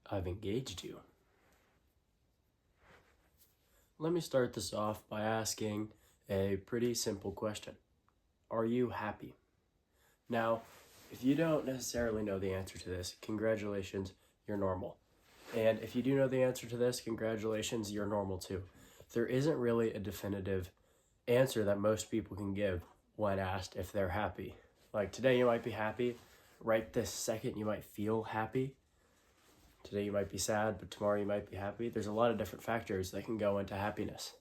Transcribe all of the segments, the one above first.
I've engaged you. Let me start this off by asking a pretty simple question. Are you happy? Now, if you don't necessarily know the answer to this, congratulations, you're normal. And if you do know the answer to this, congratulations, you're normal too. There isn't really a definitive answer that most people can give when asked if they're happy. Like today you might be happy, right this second you might feel happy. Today you might be sad, but tomorrow you might be happy. There's a lot of different factors that can go into happiness.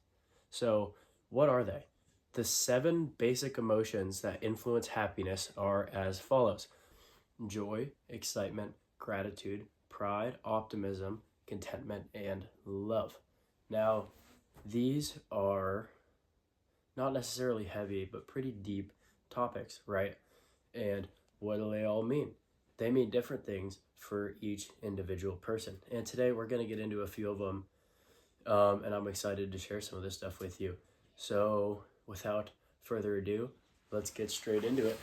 So what are they? The 7 basic emotions that influence happiness are as follows: joy, excitement, gratitude, pride, optimism, contentment, and love. Now, these are not necessarily heavy, but pretty deep topics, right? And what do they all mean? They mean different things for each individual person. And today we're going to get into a few of them, and I'm excited to share some of this stuff with you. So without further ado, let's get straight into it.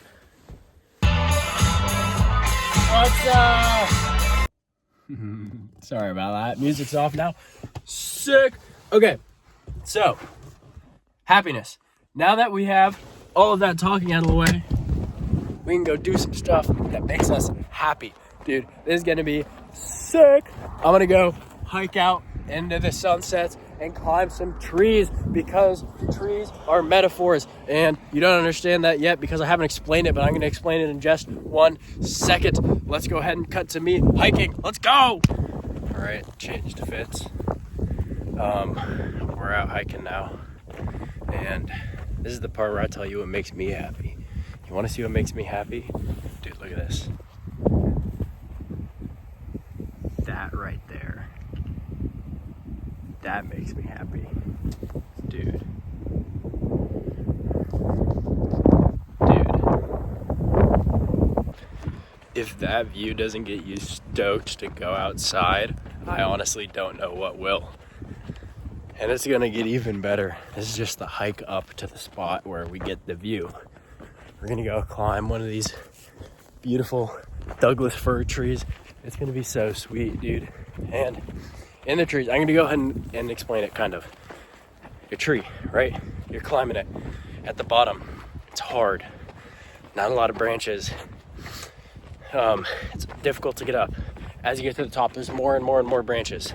What's up? Sorry about that. Music's off now. Sick. Okay, so happiness. Now that we have all of that talking out of the way, we can go do some stuff that makes us happy. Dude, this is gonna be sick. I'm gonna go hike out into the sunsets and climb some trees because trees are metaphors, and you don't understand that yet because I haven't explained it, but I'm gonna explain it in just 1 second. Let's go ahead and cut to me hiking. Let's go. All right, changed fits. We're out hiking now, and this is the part where I tell you what makes me happy. You want to see what makes me happy? Dude, look at this. That right there. That makes me happy. Dude. If that view doesn't get you stoked to go outside, I honestly don't know what will. And it's gonna get even better. This is just the hike up to the spot where we get the view. We're gonna go climb one of these beautiful Douglas fir trees. It's gonna be so sweet, dude. And in the trees, I'm gonna go ahead and explain it kind of. A tree, right? You're climbing it. At the bottom, it's hard. Not a lot of branches. It's difficult to get up. As you get to the top, there's more and more and more branches,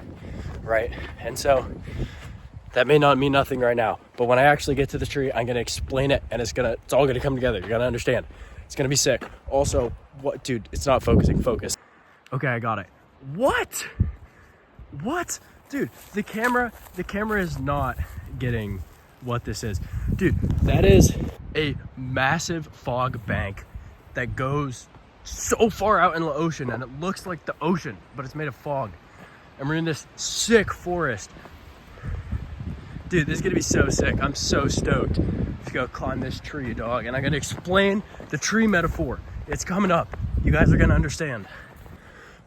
right? And so that may not mean nothing right now, but when I actually get to the tree, I'm gonna explain it, and it's all gonna come together. You're gonna understand. It's gonna be sick. Also, what, dude? It's not focusing. Focus. Okay, I got it. What? Dude, the camera is not getting what this is. Dude, that is a massive fog bank that goes so far out in the ocean, and it looks like the ocean, but it's made of fog. And we're in this sick forest. Dude, this is gonna be so sick. I'm so stoked to go climb this tree, dog. And I'm gonna explain the tree metaphor. It's coming up. You guys are gonna understand.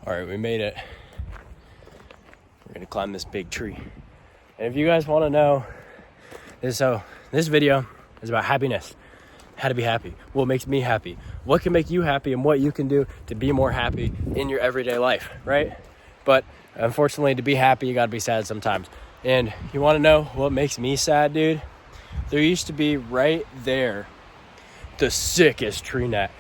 All right, we made it. We're gonna climb this big tree. And if you guys wanna know, this video is about happiness. How to be happy. What makes me happy. What can make you happy, and what you can do to be more happy in your everyday life, right? But unfortunately, to be happy, you gotta be sad sometimes. And you want to know what makes me sad, dude? There used to be right there the sickest tree net,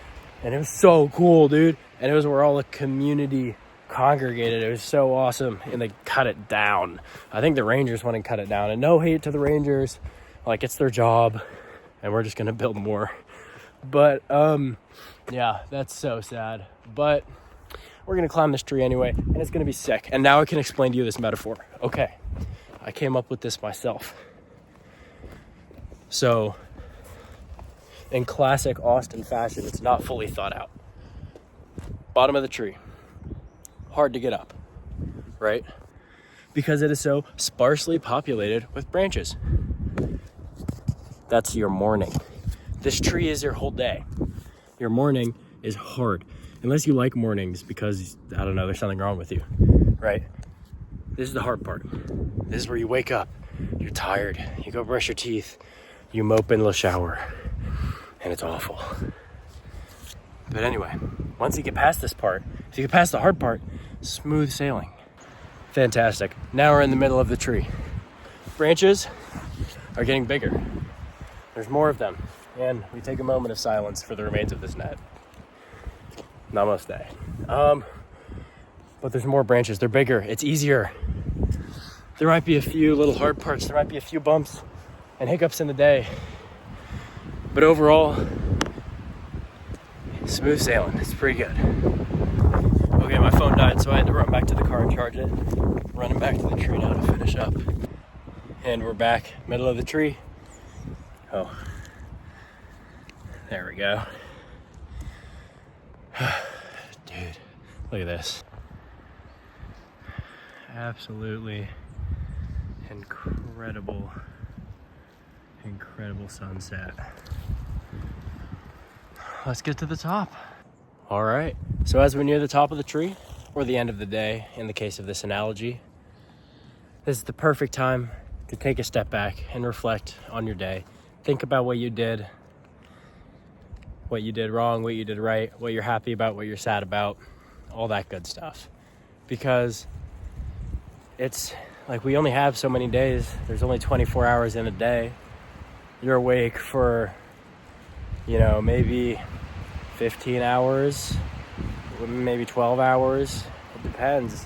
and it was so cool, dude. And it was where all the community congregated. It was so awesome, and they cut it down. I think the Rangers went and cut it down, and no hate to the Rangers, like it's their job, and we're just gonna build more. But yeah, that's so sad. But we're gonna climb this tree anyway, and it's gonna be sick. And now I can explain to you this metaphor. Okay. I came up with this myself. So, in classic Austin fashion, it's not fully thought out. Bottom of the tree. Hard to get up, right? Because it is so sparsely populated with branches. That's your morning. This tree is your whole day. Your morning is hard. Unless you like mornings because, I don't know, there's something wrong with you, right? This is the hard part. This is where you wake up, you're tired, you go brush your teeth, you mope in the shower, and it's awful. But anyway, once you get past this part, if you get past the hard part, smooth sailing. Fantastic. Now we're in the middle of the tree. Branches are getting bigger. There's more of them. And we take a moment of silence for the remains of this net. Namaste. But there's more branches. They're bigger. It's easier. There might be a few little hard parts. There might be a few bumps and hiccups in the day. But overall, smooth sailing. It's pretty good. Okay, my phone died, so I had to run back to the car and charge it. Running back to the tree now to finish up. And we're back, middle of the tree. Oh, there we go. Dude, look at this. Absolutely incredible sunset. Let's get to the top. All right, so as we're near the top of the tree, or the end of the day, in the case of this analogy, this is the perfect time to take a step back and reflect on your day. Think about what you did wrong, what you did right, what you're happy about, what you're sad about, all that good stuff. Because it's like we only have so many days. There's only 24 hours in a day. You're awake for, maybe 15 hours, maybe 12 hours. It depends.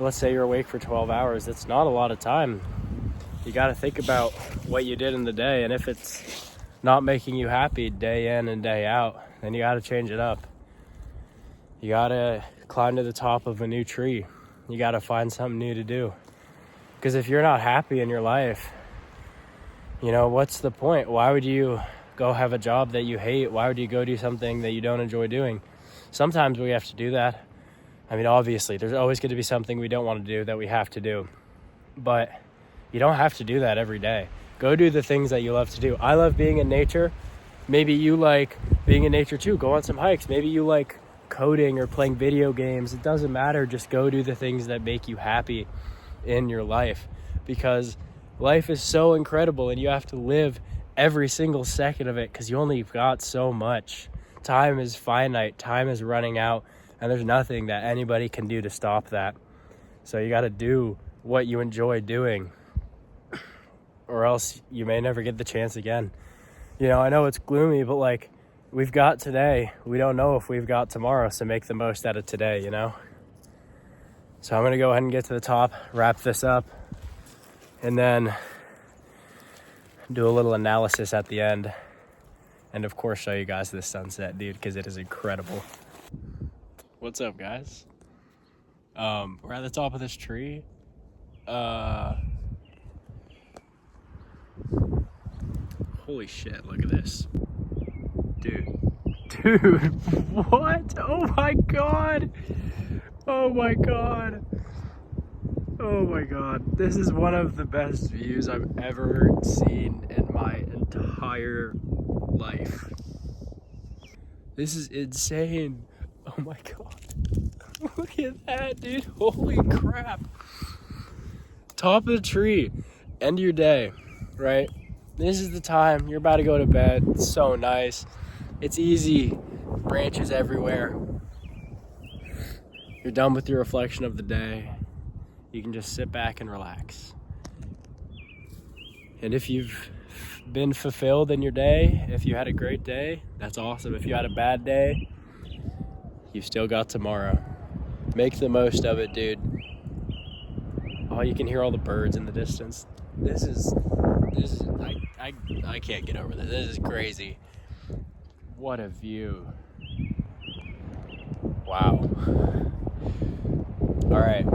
Let's say you're awake for 12 hours. That's not a lot of time. You got to think about what you did in the day. And if it's not making you happy day in and day out, then you got to change it up. You got to climb to the top of a new tree. You got to find something new to do. Because if you're not happy in your life, what's the point? Why would you go have a job that you hate? Why would you go do something that you don't enjoy doing? Sometimes we have to do that. I mean, obviously, there's always going to be something we don't want to do that we have to do. But you don't have to do that every day. Go do the things that you love to do. I love being in nature. Maybe you like being in nature too. Go on some hikes. Maybe you like coding or playing video games. It doesn't matter. Just go do the things that make you happy in your life, because life is so incredible and you have to live every single second of it, because you only got so much. Time is finite. Time is running out, and there's nothing that anybody can do to stop that. So you got to do what you enjoy doing, or else you may never get the chance again. I know it's gloomy, but we've got today. We don't know if we've got tomorrow, so make the most out of today, So I'm going to go ahead and get to the top, wrap this up, and then do a little analysis at the end. And of course, show you guys this sunset, dude, because it is incredible. What's up, guys? We're at the top of this tree. Holy shit, look at this. Dude, what? Oh my god. This is one of the best views I've ever seen in my entire life. This is insane. Oh my god. Look at that, dude. Holy crap. Top of the tree. End of your day, right? This is the time. You're about to go to bed. It's so nice. It's easy. Branches everywhere. You're done with your reflection of the day. You can just sit back and relax. And if you've been fulfilled in your day, if you had a great day, that's awesome. If you had a bad day, you've still got tomorrow. Make the most of it, dude. Oh, you can hear all the birds in the distance. This is I can't get over this. This is crazy. What a view. Wow. All right.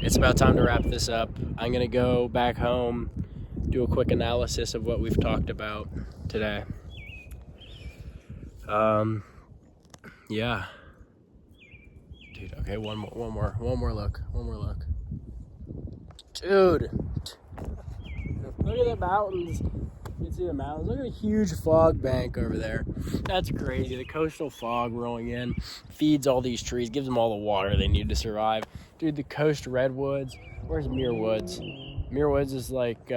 It's about time to wrap this up. I'm going to go back home, do a quick analysis of what we've talked about today. Yeah. Dude, okay, one more look. Dude. Look at the mountains. You can see the mountains. Look at a huge fog bank over there. That's crazy. The coastal fog rolling in feeds all these trees, gives them all the water they need to survive. Dude, the coast redwoods. Where's Muir Woods? Muir Woods is like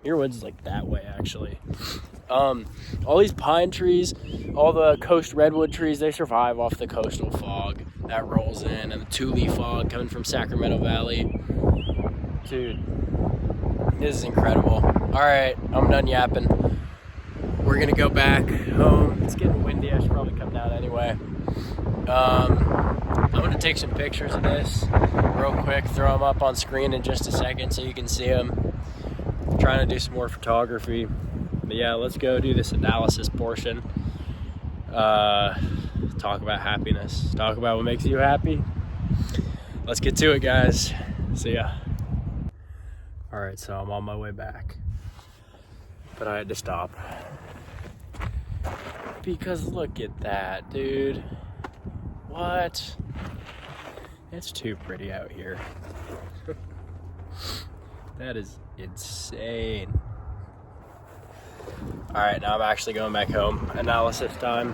Muir Woods is like that way, actually. All these pine trees, all the coast redwood trees, they survive off the coastal fog that rolls in, and the Tule fog coming from Sacramento Valley. Dude, this is incredible. All right, I'm done yapping. We're gonna go back home. It's getting windy. I should probably come down anyway. I'm gonna take some pictures of this real quick, throw them up on screen in just a second so you can see them. I'm trying to do some more photography. But yeah, let's go do this analysis portion. Talk about happiness. Talk about what makes you happy. Let's get to it, guys. See ya. All right, so I'm on my way back, but I had to stop because look at that, dude. What? It's too pretty out here. That is insane. All right, now I'm actually going back home. Analysis time.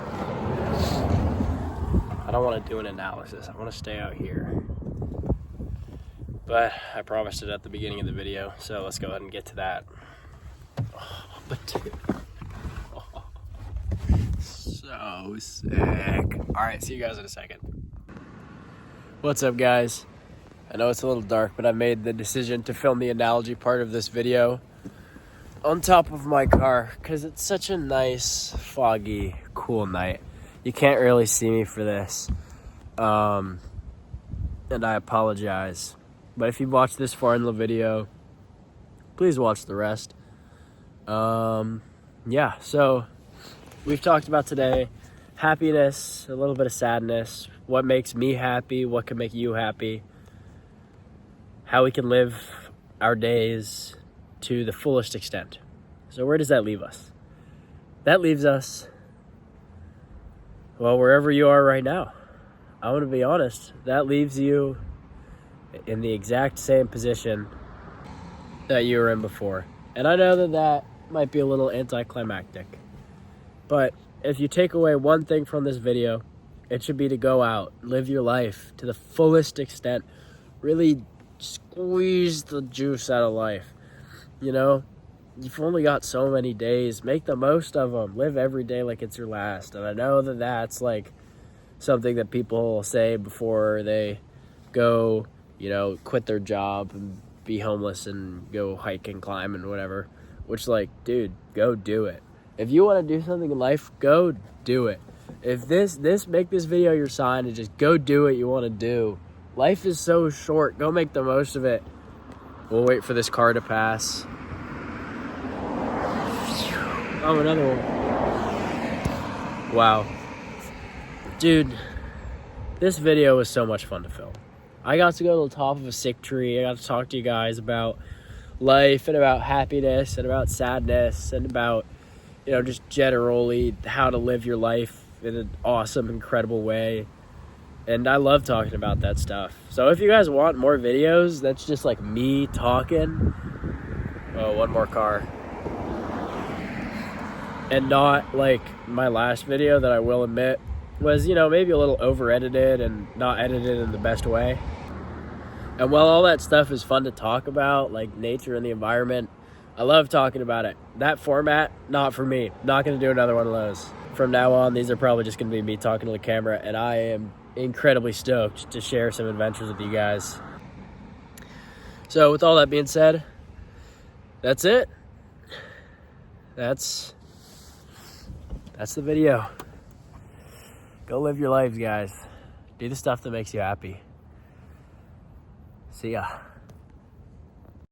I don't want to do an analysis. I want to stay out here. But I promised it at the beginning of the video, so let's go ahead and get to that. Oh, but dude. Oh, so sick. All right, see you guys in a second. What's up, guys? I know it's a little dark, but I made the decision to film the analogy part of this video on top of my car because it's such a nice, foggy, cool night. You can't really see me for this, and I apologize. But if you've watched this far in the video, please watch the rest. Yeah, so we've talked about today happiness, a little bit of sadness, what makes me happy, what can make you happy, how we can live our days to the fullest extent. So where does that leave us? That leaves us, well, wherever you are right now. I want to be honest, that leaves you in the exact same position that you were in before. And I know that that might be a little anticlimactic, but if you take away one thing from this video, it should be to go out, live your life to the fullest extent, really squeeze the juice out of life. You know, you've only got so many days. Make the most of them. Live every day like it's your last. And I know that that's like something that people say before they go, you know, quit their job and be homeless and go hike and climb and whatever. Which, like, dude, go do it. If you want to do something in life, go do it. If make this video your sign and just go do what you want to do. Life is so short. Go make the most of it. We'll wait for this car to pass. Oh, another one. Wow. Dude, this video was so much fun to film. I got to go to the top of a sick tree. I got to talk to you guys about life and about happiness and about sadness and about, you know, just generally how to live your life in an awesome, incredible way. And I love talking about that stuff. So if you guys want more videos, that's just like me talking. Oh, one more car. And not like my last video that I will admit was, you know, maybe a little over-edited and not edited in the best way. And while all that stuff is fun to talk about, like nature and the environment, I love talking about it. That format, not for me. Not going to do another one of those. From now on, these are probably just going to be me talking to the camera, and I am incredibly stoked to share some adventures with you guys. So with all that being said, that's it. That's the video. Go live your lives, guys. Do the stuff that makes you happy. See ya.